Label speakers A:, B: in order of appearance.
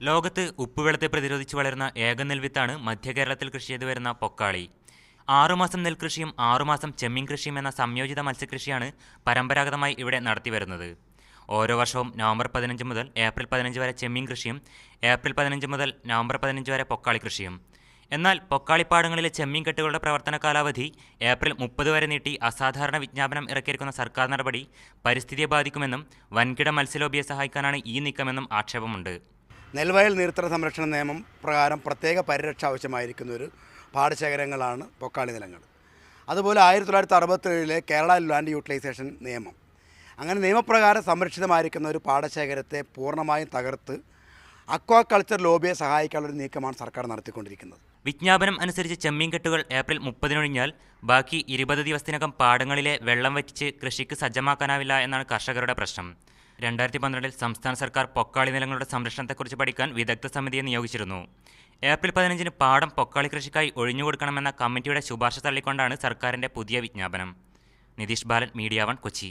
A: ലോകത്ത് ഉപ്പുവെള്ളത്തെ പ്രതിരോധിച്ച് വളരുന്ന ഏക നെൽവിത്താണ് മധ്യകേരളത്തിൽ കൃഷി ചെയ്തു വരുന്ന പൊക്കാളി. 6 മാസം നെൽകൃഷിയും 6 മാസം ചെമ്മീൻ കൃഷിയും എന്ന സംയോജിത മത്സ്യകൃഷിയാണ് പരമ്പരാഗതമായി ഇവിടെ നടത്തിവരുന്നത്. ഓരോ വർഷവും നവംബർ 15 മുതൽ ഏപ്രിൽ 15 വരെ ചെമ്മീൻ കൃഷിയും ഏപ്രിൽ 15 മുതൽ നവംബർ 15 വരെ പൊക്കാളി കൃഷിയും. എന്നാൽ പൊക്കാളിപ്പാടങ്ങളിലെ ചെമ്മീൻ കെട്ടുകളുടെ പ്രവർത്തന കാലാവധി ഏപ്രിൽ 30 വരെ നീട്ടി അസാധാരണ വിജ്ഞാപനം ഇറക്കിയിരിക്കുന്ന സർക്കാർ നടപടി പരിസ്ഥിതിയെ ബാധിക്കുമെന്നും വൻകിട മത്സ്യലോബിയെ സഹായിക്കാനാണ് ഈ നീക്കമെന്നും ആക്ഷേപമുണ്ട്.
B: നെൽവയൽ നീർത്തട സംരക്ഷണ നിയമം പ്രകാരം പ്രത്യേക പരിരക്ഷ ആവശ്യമായിരിക്കുന്ന ഒരു പാടശേഖരങ്ങളാണ് പൊക്കാളി നിലങ്ങൾ. അതുപോലെ 1967 കേരള ലാൻഡ് യൂട്ടിലൈസേഷൻ നിയമം, അങ്ങനെ നിയമപ്രകാരം സംരക്ഷിതമായിരിക്കുന്ന ഒരു പാടശേഖരത്തെ പൂർണ്ണമായും തകർത്ത് അക്വാകൾച്ചർ ലോബിയെ സഹായിക്കാനുള്ള ഒരു നീക്കമാണ് സർക്കാർ നടത്തിക്കൊണ്ടിരിക്കുന്നത്.
A: വിജ്ഞാപനം അനുസരിച്ച് ചെമ്മീൻ കെട്ടുകൾ ഏപ്രിൽ 30 ബാക്കി 20 ദിവസത്തിനകം പാടങ്ങളിലെ വെള്ളം വറ്റിച്ച് കൃഷിക്ക് സജ്ജമാക്കാനാവില്ല എന്നാണ് കർഷകരുടെ പ്രശ്നം. 2012 സംസ്ഥാന സർക്കാർ പൊക്കാളി നിലങ്ങളുടെ സംരക്ഷണത്തെക്കുറിച്ച് പഠിക്കാൻ വിദഗ്ധ സമിതിയെ നിയോഗിച്ചിരുന്നു. ഏപ്രിൽ 15 പാടം പൊക്കാളി കൃഷിക്കായി ഒഴിഞ്ഞുകൊടുക്കണമെന്ന കമ്മിറ്റിയുടെ ശുപാർശ തള്ളിക്കൊണ്ടാണ് സർക്കാരിന്റെ പുതിയ വിജ്ഞാപനം. നിതീഷ് ബാലൻ, മീഡിയ 1, കൊച്ചി.